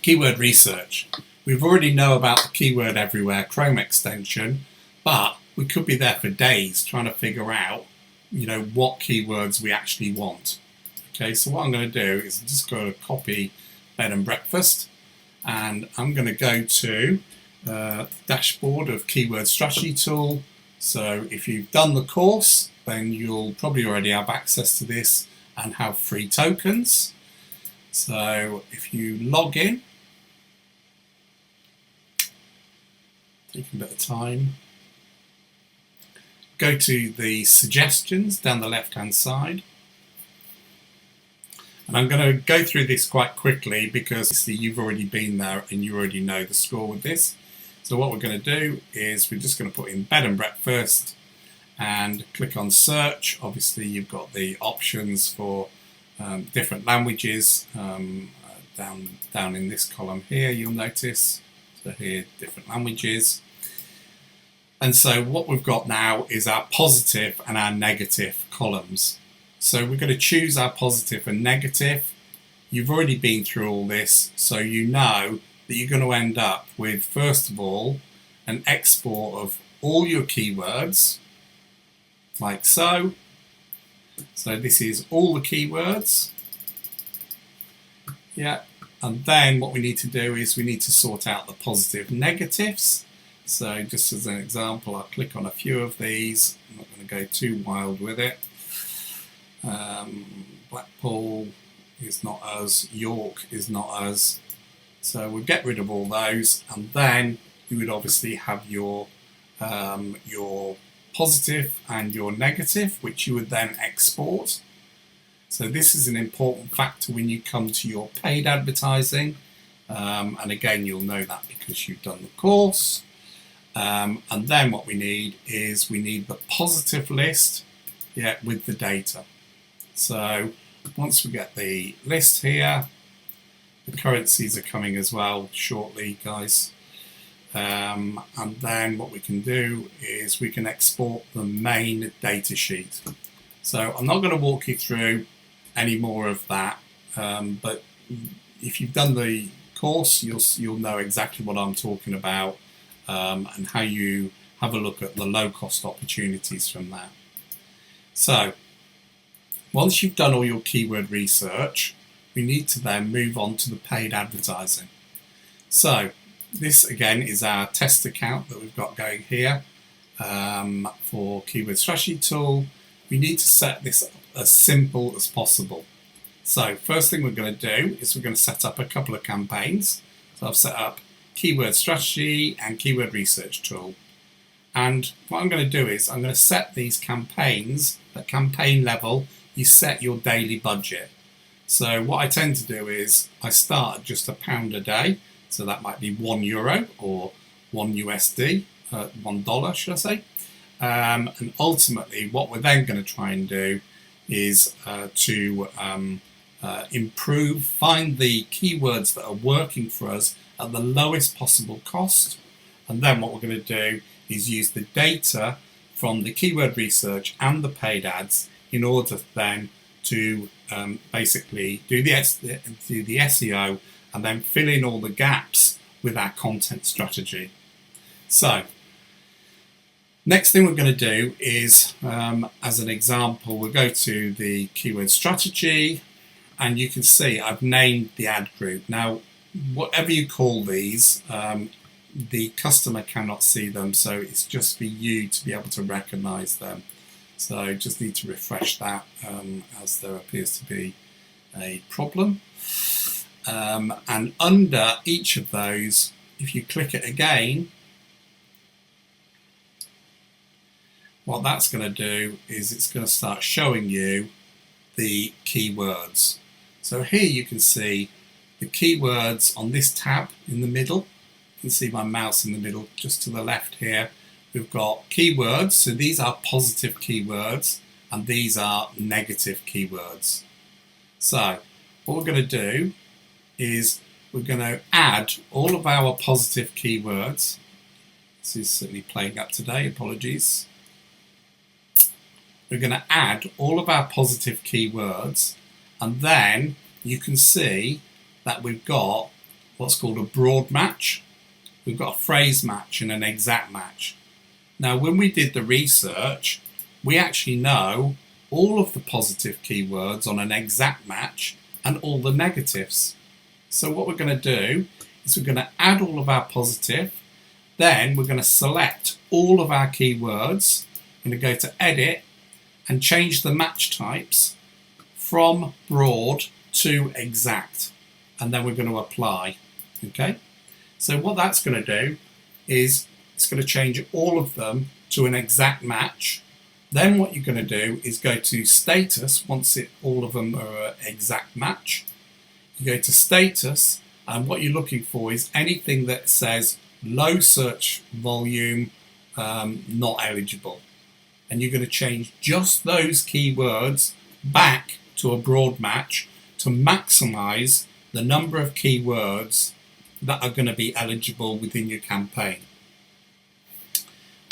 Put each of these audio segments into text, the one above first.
Keyword research. We've already know about the Keyword Everywhere Chrome extension, but we could be there for days trying to figure out, what keywords we actually want. Okay, so what I'm going to do is I'm just going to copy bed and breakfast, and I'm going to go to dashboard of Keyword Strategy Tool. So if you've done the course, then you'll probably already have access to this and have free tokens. So if you log in, take a bit of time, go to the suggestions down the left hand side, and I'm going to go through this quite quickly because you've already been there and you already know the score with this. So what we're going to do is we're just going to put in bed and breakfast and click on search. Obviously you've got the options for different languages down in this column here, you'll notice. So here, different languages. And so what we've got now is our positive and our negative columns. So we're going to choose our positive and negative. You've already been through all this, so you know that you're going to end up with, first of all, an export of all your keywords, like so. So this is all the keywords. Yeah, and then what we need to do is we need to sort out the positive negatives. So just as an example, I'll click on a few of these. I'm not going to go too wild with it. Blackpool is not us, York is not us. So we'll get rid of all those, and then you would obviously have your positive and your negative, which you would then export. So this is an important factor when you come to your paid advertising, and again you'll know that because you've done the course. And then what we need is the positive list, with the data. So once we get the list here, the currencies are coming as well shortly, guys. And then what we can do is we can export the main data sheet. So I'm not going to walk you through any more of that, but if you've done the course, you'll know exactly what I'm talking about, and how you have a look at the low-cost opportunities from that. So once you've done all your keyword research, we need to then move on to the paid advertising. So this again is our test account that we've got going here for Keyword Strategy Tool. We need to set this up as simple as possible. So first thing we're going to do is we're going to set up a couple of campaigns. So I've set up Keyword Strategy and Keyword Research Tool. And what I'm going to do is I'm going to set these campaigns at campaign level. You set your daily budget. So what I tend to do is I start at just £1 a day. So that might be €1 or $1, $1 should I say. And ultimately what we're then going to try and do is to find the keywords that are working for us at the lowest possible cost. And then what we're going to do is use the data from the keyword research and the paid ads in order then to basically do the SEO and then fill in all the gaps with our content strategy. So next thing we're going to do is, as an example, we'll go to the keyword strategy, and you can see I've named the ad group. Now, whatever you call these, the customer cannot see them, so it's just for you to be able to recognize them. So just need to refresh that, as there appears to be a problem. And under each of those, if you click it again, what that's going to do is it's going to start showing you the keywords. So here you can see the keywords on this tab in the middle. You can see my mouse in the middle, just to the left here. We've got keywords, so these are positive keywords and these are negative keywords. So what we're going to do is we're going to add all of our positive keywords. This is certainly playing up today, apologies. We're going to add all of our positive keywords, and then you can see that we've got what's called a broad match. We've got a phrase match and an exact match. Now, when we did the research, we actually know all of the positive keywords on an exact match and all the negatives. So what we're going to do is we're going to add all of our positive, then we're going to select all of our keywords. I'm going to go to edit and change the match types from broad to exact, and then we're going to apply. Okay, so what that's going to do is it's going to change all of them to an exact match. Then what you're going to do is go to status once all of them are an exact match. You go to status, and what you're looking for is anything that says low search volume, not eligible. And you're going to change just those keywords back to a broad match to maximize the number of keywords that are going to be eligible within your campaign.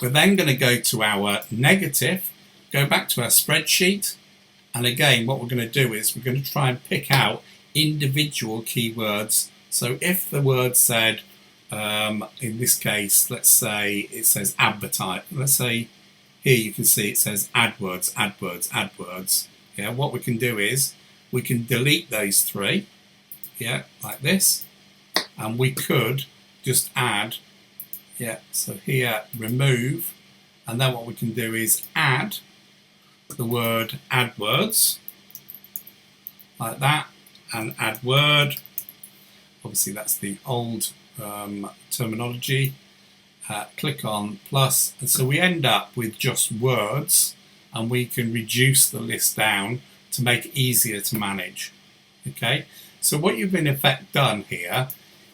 We're then going to go to our negative, go back to our spreadsheet, and again what we're going to do is we're going to try and pick out individual keywords. So if the word said, in this case, let's say it says advertise, let's say here you can see it says AdWords, AdWords, AdWords. Yeah, what we can do is we can delete those three, yeah, like this, and we could just add, yeah, so here remove, and then what we can do is add the word AdWords like that, and add word. Obviously that's the old terminology. Click on plus, and so we end up with just words, and we can reduce the list down to make it easier to manage. Okay, so what you've in effect done here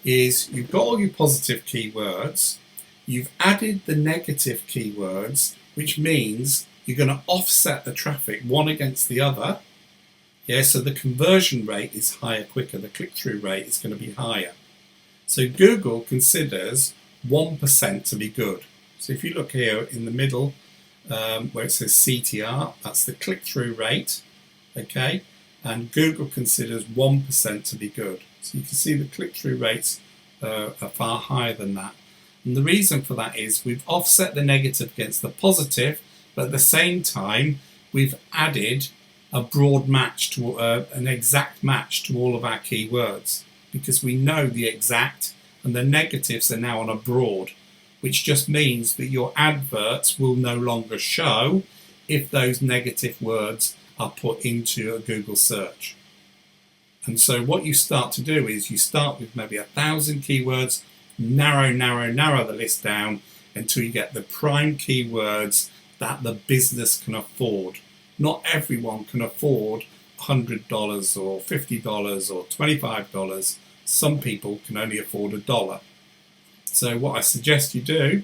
is you've got all your positive keywords, you've added the negative keywords, which means you're going to offset the traffic one against the other. Yeah, so the conversion rate is higher quicker, the click-through rate is going to be higher. So Google considers 1% to be good. So if you look here in the middle where it says CTR, that's the click-through rate, okay, and Google considers 1% to be good. So you can see the click-through rates are far higher than that. And the reason for that is we've offset the negative against the positive, but at the same time we've added a broad match to an exact match to all of our keywords, because we know the exact and the negatives are now on a broad, which just means that your adverts will no longer show if those negative words are put into a Google search. And so what you start to do is you start with maybe 1,000 keywords, narrow the list down until you get the prime keywords that the business can afford. Not everyone can afford $100 or $50 or $25. Some people can only afford $1. So what I suggest you do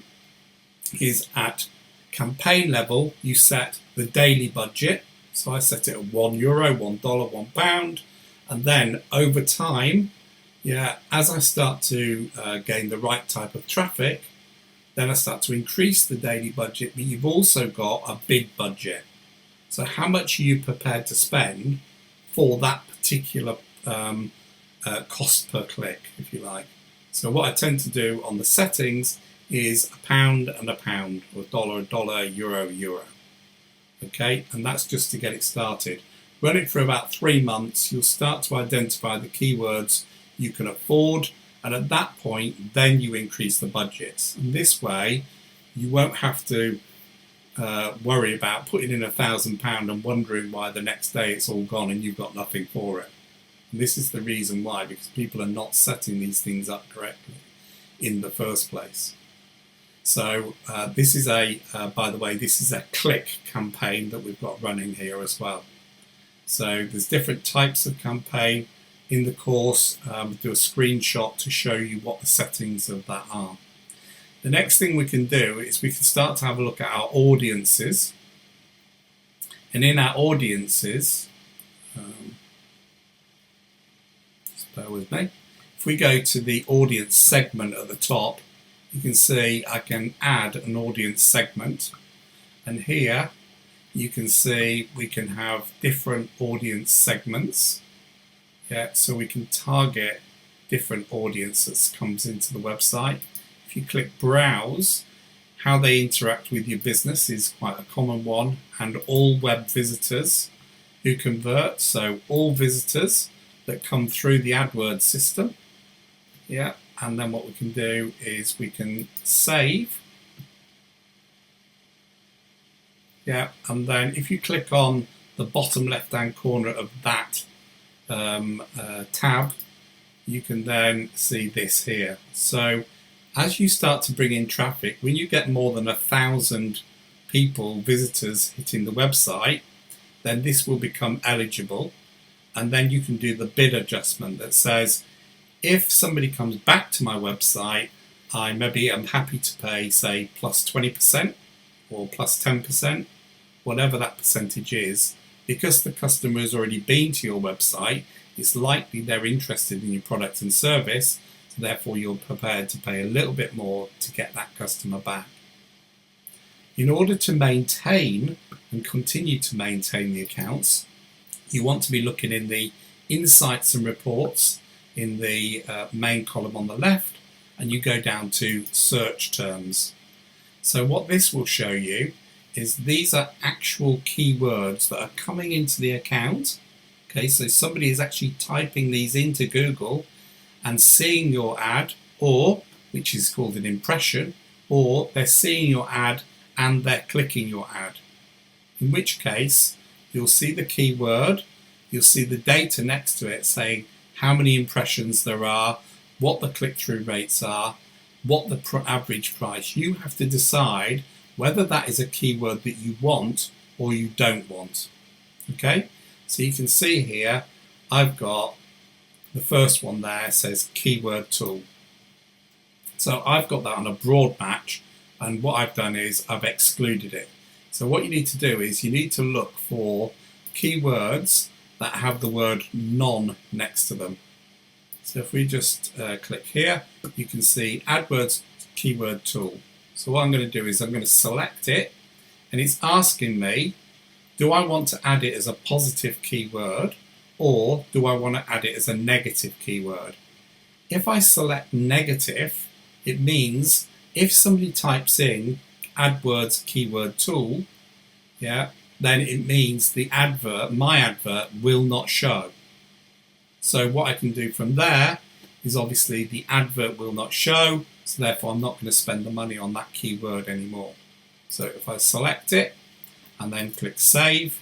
is at campaign level, you set the daily budget. So I set it at €1, $1, £1. And then over time, yeah, as I start to gain the right type of traffic, then I start to increase the daily budget, but you've also got a bid budget. So how much are you prepared to spend for that particular cost per click, if you like? So what I tend to do on the settings is £1 and £1, or $1, euro. Okay, and that's just to get it started. Run it for about 3 months, you'll start to identify the keywords you can afford, and at that point then you increase the budgets. And this way you won't have to worry about putting in £1,000 and wondering why the next day it's all gone and you've got nothing for it. And this is the reason why, because people are not setting these things up correctly in the first place. So this is by the way, this is a click campaign that we've got running here as well. So there's different types of campaign in the course. We'll do a screenshot to show you what the settings of that are. The next thing we can do is we can start to have a look at our audiences. And in our audiences, just bear with me. If we go to the audience segment at the top, you can see I can add an audience segment. And here you can see we can have different audience segments. Yeah, so we can target different audience that comes into the website. If you click browse, how they interact with your business is quite a common one, and all web visitors who convert, so all visitors that come through the AdWords system. Yeah, and then what we can do is we can save. Yeah, and then if you click on the bottom left hand corner of that tab, you can then see this here. So as you start to bring in traffic, when you get more than 1,000 people, visitors hitting the website, then this will become eligible, and then you can do the bid adjustment that says, if somebody comes back to my website, I'm happy to pay, say, plus 20% or plus 10%, whatever that percentage is. Because the customer has already been to your website, it's likely they're interested in your product and service, so therefore you're prepared to pay a little bit more to get that customer back. In order to maintain and continue to maintain the accounts, you want to be looking in the insights and reports in the main column on the left, and you go down to search terms. So what this will show you is these are actual keywords that are coming into the account. Okay, so somebody is actually typing these into Google and seeing your ad, or which is called an impression, or they're seeing your ad and they're clicking your ad. In which case, you'll see the keyword, you'll see the data next to it saying how many impressions there are, what the click-through rates are, what the average price. You have to decide whether that is a keyword that you want or you don't want. Okay, so you can see here, I've got the first one there, says keyword tool. So I've got that on a broad match, and what I've done is I've excluded it. So what you need to do is you need to look for keywords that have the word none next to them. So if we just click here, you can see AdWords keyword tool. So what I'm going to do is I'm going to select it, and it's asking me, do I want to add it as a positive keyword, or do I want to add it as a negative keyword? If I select negative, it means if somebody types in AdWords keyword tool, yeah, then it means the advert, my advert, will not show. So what I can do from there is obviously the advert will not show, so therefore I'm not going to spend the money on that keyword anymore. So if I select it and then click save,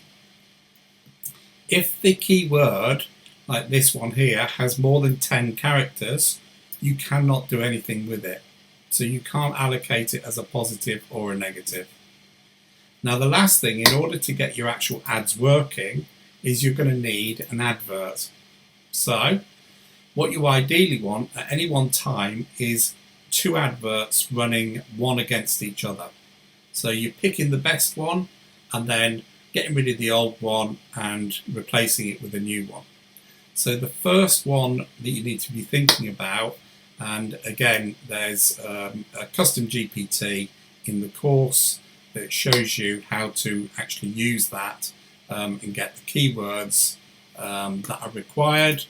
if the keyword, like this one here, has more than 10 characters, you cannot do anything with it. So you can't allocate it as a positive or a negative. Now the last thing, in order to get your actual ads working, is you're going to need an advert. So what you ideally want at any one time is 2 adverts running one against each other. So you're picking the best one and then getting rid of the old one and replacing it with a new one. So the first one that you need to be thinking about, and again there's a custom GPT in the course that shows you how to actually use that and get the keywords that are required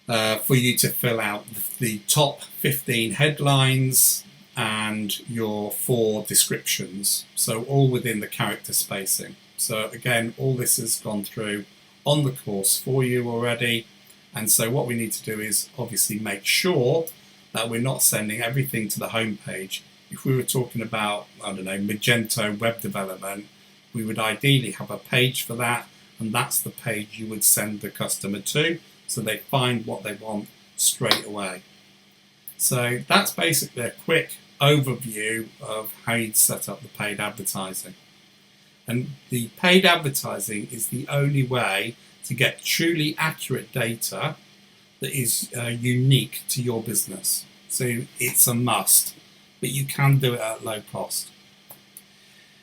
for you to fill out the top 15 headlines and your 4 descriptions, so all within the character spacing. So again, all this has gone through on the course for you already, and so what we need to do is obviously make sure that we're not sending everything to the home page. If we were talking about, I don't know, Magento web development, we would ideally have a page for that, and that's the page you would send the customer to, so they find what they want straight away. So that's basically a quick overview of how you'd set up the paid advertising. And the paid advertising is the only way to get truly accurate data that is unique to your business. So it's a must, but you can do it at low cost.